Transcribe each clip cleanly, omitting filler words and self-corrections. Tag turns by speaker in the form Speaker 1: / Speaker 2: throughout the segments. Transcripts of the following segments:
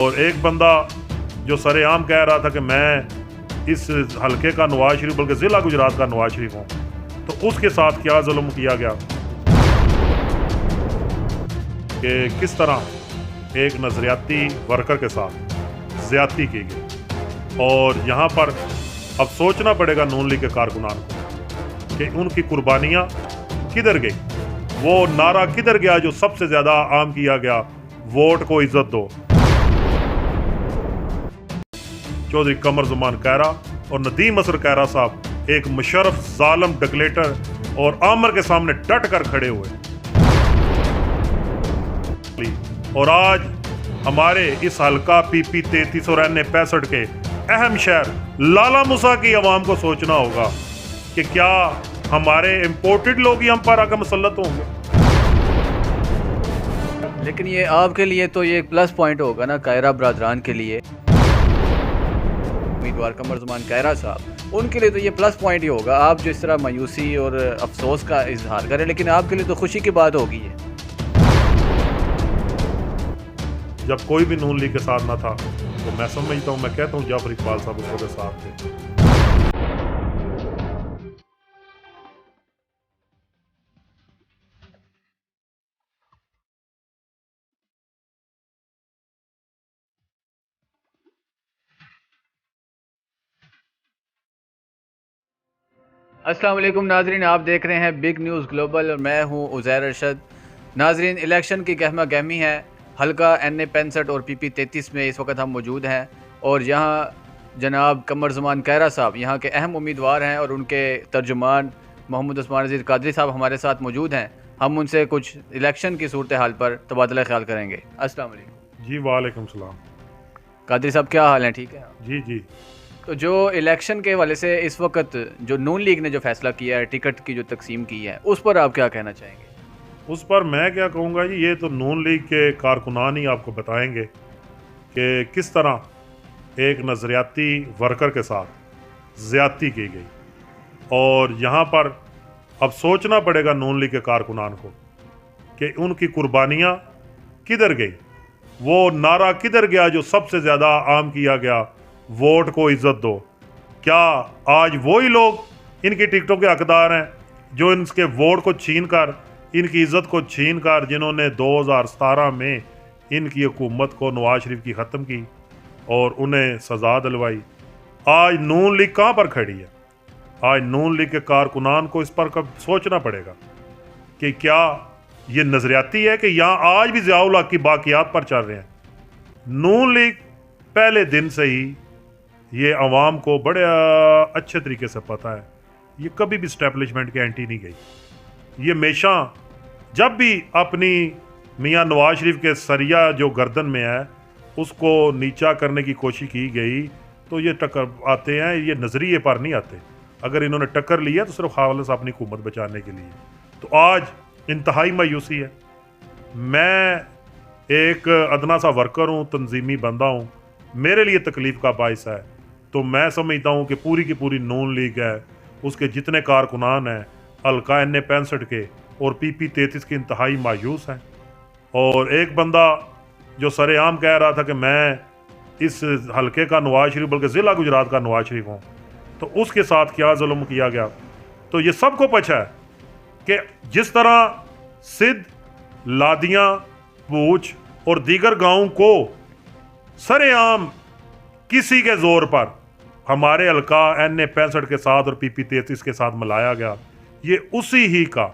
Speaker 1: और एक बंदा जो सरेआम कह रहा था कि मैं इस हलके का नवाज शरीफ बल्कि ज़िला गुजरात का नवाज शरीफ हूँ, तो उसके साथ क्या जुल्म किया गया कि किस तरह एक नज़रियाती वर्कर के साथ ज़्यादती की गई। और यहाँ पर अब सोचना पड़ेगा नून लीग के कारकुनान को कि उनकी कुर्बानियाँ किधर गई, वो नारा किधर गया जो सबसे ज़्यादा आम किया गया, वोट को इज्जत दो। चौधरी कमर ज़मान कैरा और नदीम असर कैरा साहब एक मुशर्रफ जालिम डिक्टेटर और आमर के सामने डट कर खड़े हुए। और आज हमारे इस हल्का PP 33 और NA 65 के अहम शहर लाला मुसा की आवाम को सोचना होगा कि क्या हमारे इंपोर्टेड लोग ही हम पर आकर मुसल्लत होंगे।
Speaker 2: लेकिन ये आपके लिए तो ये एक प्लस पॉइंट होगा ना, कायरा बरादरान के लिए, उम्मीदवार कमर ज़मान कैरा साहब, उनके लिए तो ये प्लस पॉइंट ही होगा। आप जिस तरह मायूसी और अफसोस का इजहार करें, लेकिन आपके लिए तो खुशी की बात होगी है।
Speaker 1: जब कोई भी नून लीग के साथ ना था तो मैं समझता हूँ, मैं कहता हूँ जाफर इकबाल साहब उसके साथ थे।
Speaker 2: अस्सलाम वालेकुम नाजरीन, आप देख रहे हैं बिग न्यूज़ ग्लोबल और मैं हूं उज़ैर अरशद। नाजरीन, इलेक्शन की गहमा गहमी है। हल्का NA 65 और PP 33 में इस वक्त हम मौजूद हैं और यहाँ जनाब कमर ज़मान कैरा साहब यहाँ के अहम उम्मीदवार हैं और उनके तर्जुमान मोहम्मद उस्मान अजीज़ कादरी साहब हमारे साथ मौजूद हैं। हम उनसे कुछ इलेक्शन की सूरत हाल पर तबादला ख्याल करेंगे। अस्सलाम वालेकुम।
Speaker 1: जी वालेकुम सलाम।
Speaker 2: कादरी साहब क्या हाल है? ठीक है
Speaker 1: जी जी।
Speaker 2: तो जो इलेक्शन के हवाले से इस वक्त जो नून लीग ने जो फैसला किया है, टिकट की जो तकसीम की है, उस पर आप क्या कहना चाहेंगे?
Speaker 1: उस पर मैं क्या कहूँगा जी, ये तो नून लीग के कारकुनान ही आपको बताएंगे कि किस तरह एक नज़रियाती वर्कर के साथ ज़्यादती की गई। और यहाँ पर अब सोचना पड़ेगा नून लीग के कारकुनान को कि उनकी कुर्बानियाँ किधर गई, वो नारा किधर गया जो सबसे ज़्यादा आम किया गया, वोट को इज्जत दो। क्या आज वही लोग इनकी टिकटों के हकदार हैं जो इनके वोट को छीन कर, इनकी इज्जत को छीन कर, जिन्होंने 2017 में इनकी हुकूमत को नवाज शरीफ की ख़त्म की और उन्हें सज़ा दिलवाई। आज नून लीग कहाँ पर खड़ी है? आज नून लीग के कारकुनान को इस पर कब सोचना पड़ेगा कि क्या ये नज़रियाती है कि यहाँ आज भी ज़ियाउल हक की बाकियात पर चल रहे हैं। नून लीग पहले दिन से ही ये अवाम को बड़े अच्छे तरीके से पता है, ये कभी भी स्टैब्लिशमेंट के एंटी नहीं गई। ये हमेशा जब भी अपनी मियां नवाज शरीफ के सरिया जो गर्दन में है उसको नीचा करने की कोशिश की गई तो ये टक्कर आते हैं, ये नज़रिए पर नहीं आते। अगर इन्होंने टक्कर लिया तो सिर्फ खालस अपनी हुकूमत बचाने के लिए। तो आज इंतहाई मायूसी है। मैं एक अदना सा वर्कर हूँ, तंजीमी बंदा हूँ, मेरे लिए तकलीफ़ का बायस है। तो मैं समझता हूँ कि पूरी की पूरी नून लीग है, उसके जितने कारकुनान हैं हल्का NA 65 के और PP 33 के इंतहाई मायूस हैं। और एक बंदा जो सरेआम कह रहा था कि मैं इस हलके का नवाज शरीफ बल्कि ज़िला गुजरात का नवाज शरीफ हूँ, तो उसके साथ क्या जुल्म किया गया। तो ये सबको पता है कि जिस तरह सिद्ध, लादियाँ, पूछ और दीगर गाँव को सरेआम किसी के जोर पर हमारे हल्का NA 65 के साथ और PP 33 के साथ मिलाया गया, ये उसी ही का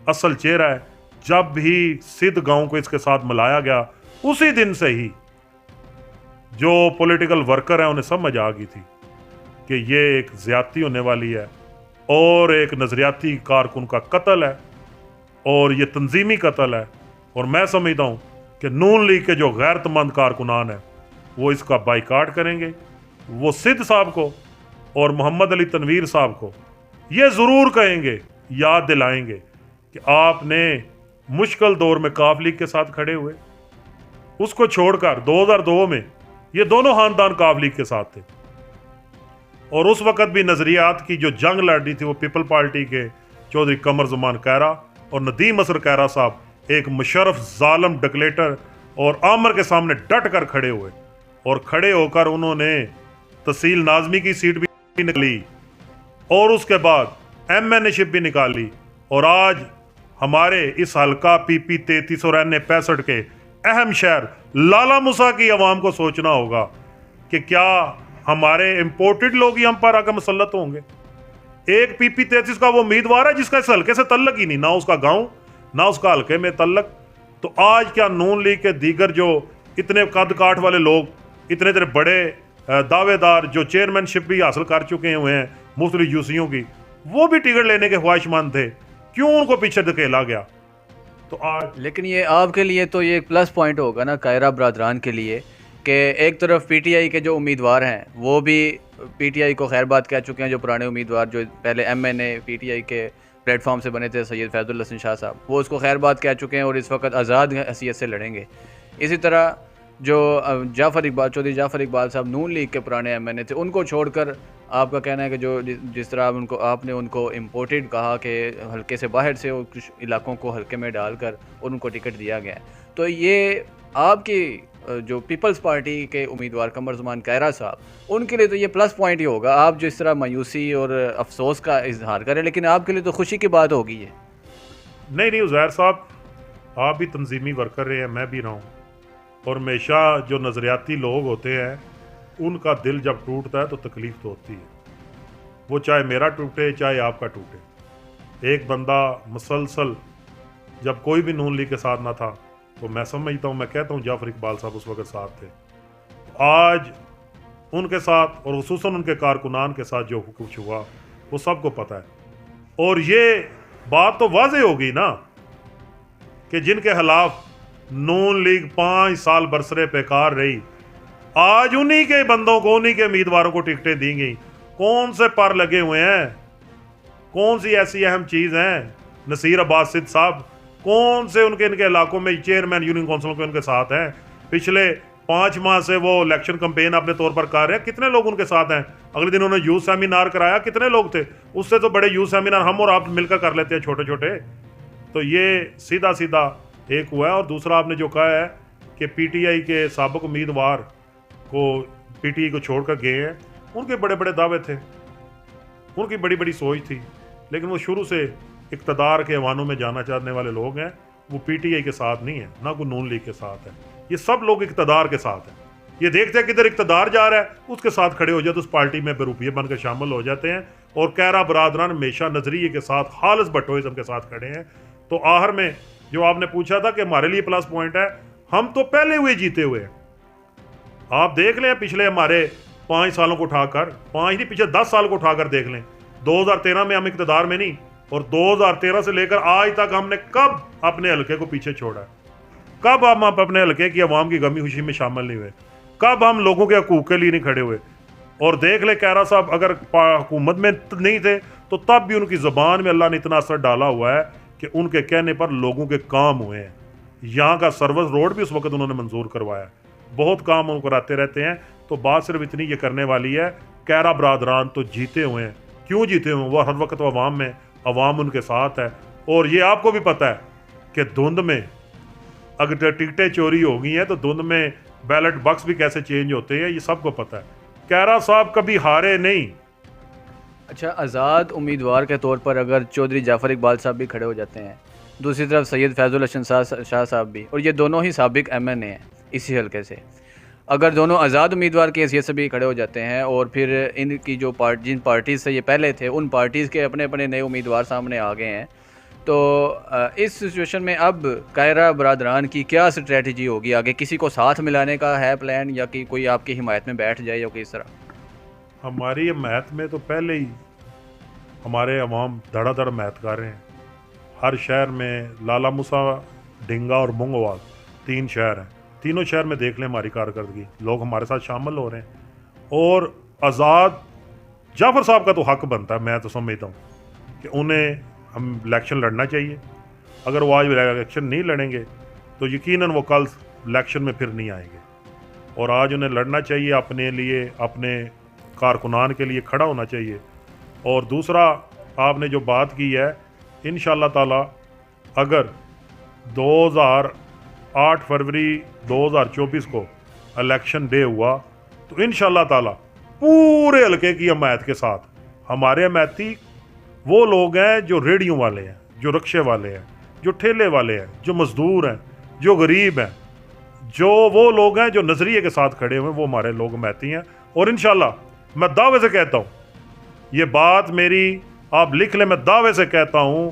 Speaker 1: असल चेहरा है। जब भी सिद्ध गांव को इसके साथ मिलाया गया, उसी दिन से ही जो पॉलिटिकल वर्कर हैं उन्हें समझ आ गई थी कि ये एक ज़्यादती होने वाली है और एक नज़रियाती कारकुन का कत्ल है और ये तंजीमी कत्ल है। और मैं समझता हूँ कि नून लीग के जो गैरतमंद कारकुनान हैं वो इसका बाइकाट करेंगे। वो सिद्ध साहब को और मोहम्मद अली तनवीर साहब को ये ज़रूर कहेंगे, याद दिलाएंगे कि आपने मुश्किल दौर में काफ लीग के साथ खड़े हुए, उसको छोड़कर 2002 में ये दोनों खानदान काफ लीग के साथ थे। और उस वक़्त भी नज़रियात की जो जंग लड़ रही थी वो पीपल पार्टी के चौधरी कमर ज़मान कैरा और नदीम असर कैरा साहब एक मुशर्रफ जालिम डिक्टेटर और आमर के सामने डट कर खड़े हुए। और खड़े होकर उन्होंने तहसील नाजमी की सीट भी निकाली और उसके बाद MNA-शिप भी निकाली। और आज हमारे इस हल्का PP 33 और NA 65 के अहम शहर लाला मुसा की आवाम को सोचना होगा कि क्या हमारे इंपोर्टेड लोग ही हम पर आकर मुसल्लत होंगे। एक PP 33 का वो उम्मीदवार है जिसका इस हल्के से तल्लक ही नहीं, ना उसका गांव ना उसका हल्के में तल्लक। तो आज क्या नून लीग के दीगर जो इतने कद काठ वाले लोग, इतने इतने बड़े दावेदार जो चेयरमैनशिप भी हासिल कर चुके हुए हैं मुख्तलिफ यूसीओं की, वो भी टिकट लेने के ख्वाहिशमंद थे, क्यों उनको पीछे धकेला गया? तो आज
Speaker 2: लेकिन ये आपके लिए तो ये एक प्लस पॉइंट होगा ना कायरा बरादरान के लिए कि एक तरफ PTI के जो उम्मीदवार हैं वो भी PTI को खैर बात कह चुके हैं, जो पुराने उम्मीदवार जो पहले MNA PTI के प्लेटफॉर्म से बने थे सैयद फैजुल हसन शाह साहब, वो उसको खैर बात कह चुके हैं और इस वक्त आज़ाद हैसियत से लड़ेंगे। इसी तरह जो चौधरी जाफ़र इकबाल साहब नून लीग के पुराने MNA थे, उनको छोड़कर आपका कहना है कि जो जिस तरह आपने उनको इम्पोर्टेड कहा कि हल्के से बाहर से कुछ इलाकों को हल्के में डालकर उनको टिकट दिया गया है, तो ये आपकी जो पीपल्स पार्टी के उम्मीदवार कमर ज़मान कायरा साहब, उनके लिए तो ये प्लस पॉइंट ही होगा। आप जो इस तरह मायूसी और अफसोस का इजहार करें, लेकिन आपके लिए तो खुशी की बात होगी ये।
Speaker 1: नहीं उज़ैर साहब, आप भी तंजीमी वर्कर रहे हैं, मैं भी रहा हूँ, और हमेशा जो नज़रियाती लोग होते हैं उनका दिल जब टूटता है तो तकलीफ़ तो होती है, वो चाहे मेरा टूटे चाहे आपका टूटे। एक बंदा मुसलसल जब कोई भी नून लीग के साथ ना था, तो मैं समझता हूँ, मैं कहता हूँ जाफ़र इकबाल साहब उस वक्त साथ थे। आज उनके साथ और खुसूसन उनके कारकुनान के साथ जो कुछ हुआ वो सबको पता है, और ये बात तो वाज़े होगी ना कि जिनके खिलाफ नून लीग 5 साल बरसरे बेकार रही, आज उन्हीं के बंदों को, उन्हीं के उम्मीदवारों को टिकटें दी गई। कौन से पर लगे हुए हैं? कौन सी ऐसी अहम चीज़ हैं? नसीर अब्बास सिद्ध साहब कौन से उनके इनके इलाकों में चेयरमैन यूनियन काउंसिल के उनके साथ हैं? पिछले 5 माह से वो इलेक्शन कैंपेन अपने तौर पर कर रहे हैं, कितने लोग उनके साथ हैं? अगले दिन उन्होंने यूथ सेमिनार कराया, कितने लोग थे? उससे तो बड़े यूथ सेमिनार हम और आप मिलकर कर लेते हैं, छोटे छोटे। तो ये सीधा सीधा एक हुआ है। और दूसरा आपने जो कहा है कि PTI के साबिक उम्मीदवार को PTI को छोड़कर गए हैं, उनके बड़े बड़े दावे थे, उनकी बड़ी बड़ी सोच थी, लेकिन वो शुरू से इक़्तिदार के ऐवानों में जाना चाहने वाले लोग हैं। वो PTI के साथ नहीं है, ना कोई नून लीग के साथ है। ये सब लोग इक़्तिदार के साथ हैं। ये देखते हैं किधर इक़्तिदार जा रहा है, उसके साथ खड़े हो जाते, उस पार्टी में बेरुपये बनकर शामिल हो जाते हैं। और कायरा बरादरान हमेशा नजरिए के साथ, खालिस भट्टोइज़्म के साथ खड़े हैं। तो आखिर में जो आपने पूछा था कि हमारे लिए प्लस पॉइंट है, हम तो पहले हुए जीते हुए हैं। आप देख लें पिछले हमारे 5 सालों को उठाकर, 5 नहीं पिछले 10 साल को उठाकर देख लें। 2013 में हम इक़्तिदार में नहीं, और 2013 से लेकर आज तक हमने कब अपने हल्के को पीछे छोड़ा? कब हम अपने हल्के की आवाम की गमी खुशी में शामिल नहीं हुए? कब हम लोगों के हकूक़ के लिए नहीं खड़े हुए? और देख ले कायरा साहब अगर हुकूमत में नहीं थे तो तब भी उनकी ज़बान में अल्लाह ने इतना असर डाला हुआ है कि उनके कहने पर लोगों के काम हुए हैं। यहाँ का सर्विस रोड भी उस वक्त उन्होंने मंजूर करवाया। बहुत काम उनको कराते रहते हैं। तो बात सिर्फ इतनी ये करने वाली है, कायरा बरादरान तो जीते हुए हैं। क्यों जीते हुए? वो हर वक्त अवाम में, अवाम उनके साथ है। और ये आपको भी पता है कि धुंध में अगर टिकटें चोरी हो गई हैं तो धुंध में बैलेट बॉक्स भी कैसे चेंज होते हैं, ये सबको पता है। कायरा साहब कभी हारे नहीं।
Speaker 2: अच्छा, आज़ाद उम्मीदवार के तौर पर अगर चौधरी जाफ़र इकबाल साहब भी खड़े हो जाते हैं, दूसरी तरफ सैयद फैजुल हसन शाह साहब भी, और ये दोनों ही साबिक MNA हैं इसी हल्के से, अगर दोनों आज़ाद उम्मीदवार की हैसियत से भी खड़े हो जाते हैं और फिर इनकी जो जिन पार्टीज़ से ये पहले थे उन पार्टीज़ के अपने अपने नए उम्मीदवार सामने आ गए हैं, तो इस सिचुएशन में अब कायरा बरादरान की क्या स्ट्रेटजी होगी आगे? किसी को साथ मिलाने का है प्लान, या कि कोई आपकी हिमायत में बैठ जाए, या किस तरह?
Speaker 1: हमारी हिमायत में तो पहले ही हमारे अवाम धड़ाधड़ हिमायत कर रहे हैं। हर शहर में लाला मुसा, ढिंगा और मुंगवाल 3 शहर हैं। तीनों शहर में देख लें हमारी कारकर्दगी, लोग हमारे साथ शामिल हो रहे हैं। और आज़ाद जाफ़र साहब का तो हक बनता है, मैं तो समझता हूँ कि उन्हें हम इलेक्शन लड़ना चाहिए। अगर वो आज इलेक्शन नहीं लड़ेंगे तो यकीनन वो कल इलेक्शन में फिर नहीं आएंगे। और आज उन्हें लड़ना चाहिए, अपने लिए, अपने कारकुनान के लिए खड़ा होना चाहिए। और दूसरा आपने जो बात की है, इंशाअल्लाह ताला अगर 8 फरवरी 2024 को इलेक्शन डे हुआ तो इंशाल्लाह ताला पूरे हल्के की हमायत के साथ, हमारे हमायती वो लोग हैं जो रेडियों वाले हैं, जो रिक्शे वाले हैं, जो ठेले वाले हैं, जो मजदूर हैं, जो गरीब हैं, जो वो लोग हैं जो नजरिए के साथ खड़े हुए हैं, वो हमारे लोग हमायती हैं। और इंशाल्लाह मैं दावे से कहता हूँ, ये बात मेरी आप लिख लें, मैं दावे से कहता हूँ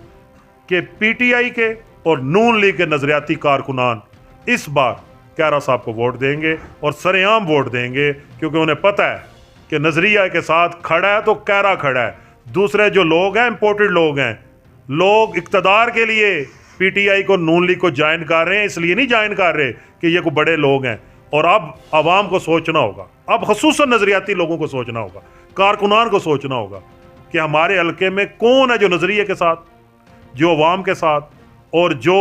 Speaker 1: कि पीटीआई के और नून लीग के नजरियाती कारकुनान इस बार कैरा साहब को वोट देंगे और सरेआम वोट देंगे, क्योंकि उन्हें पता है कि नजरिया के साथ खड़ा है तो कैरा खड़ा है। दूसरे जो लोग हैं, इंपोर्टेड लोग हैं, लोग इक्तदार के लिए पीटीआई को, नून लीग को ज्वाइन कर रहे हैं, इसलिए नहीं ज्वाइन कर रहे कि ये कोई बड़े लोग हैं। और अब आवाम को सोचना होगा, अब खसूसन नजरियाती लोगों को सोचना होगा, कारकुनान को सोचना होगा कि हमारे हल्के में कौन है जो नजरिए के साथ, जो अवाम के साथ, और जो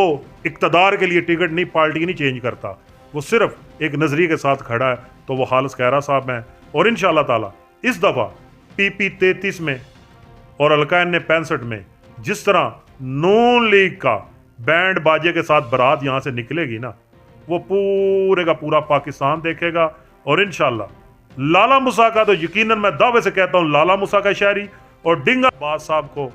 Speaker 1: इक्तदार के लिए टिकट नहीं, पार्टी नहीं चेंज करता, वो सिर्फ एक नजरिए के साथ खड़ा है, तो वो हालिस कैरा साहब हैं। और इंशाल्लाह ताला इस दफ़ा पीपी 33 में और हल्का NA 65 में जिस तरह नून लीग का बैंड बाजे के साथ बारात यहाँ से निकलेगी ना, वो पूरे का पूरा पाकिस्तान देखेगा। और इंशाल्लाह लाला मूसा का तो यकीनन मैं दावे से कहता हूँ, लाला मूसा का शायरी और डिंगा अब्बास साहब को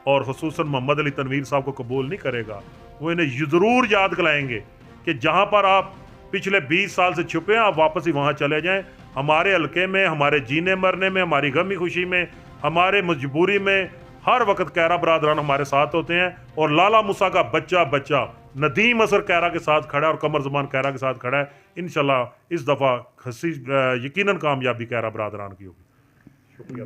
Speaker 1: और खुसूसन मोहम्मद अली तनवीर साहब को कबूल नहीं करेगा। वो इन्हें ज़रूर याद दिलाएंगे कि जहाँ पर आप पिछले 20 साल से छुपे हैं, आप वापस ही वहाँ चले जाएं। हमारे हल्के में, हमारे जीने मरने में, हमारी गमी खुशी में, हमारे मजबूरी में हर वक्त कैरा बरादरान हमारे साथ होते हैं। और लाला मूसा का बच्चा बच्चा नदीम असर कैरा के साथ खड़ा है और कमर ज़मान कैरा के साथ खड़ा है। इंशाल्लाह इस दफ़ा यकीनन कामयाबी कैरा बरादरान की होगी। शुक्रिया।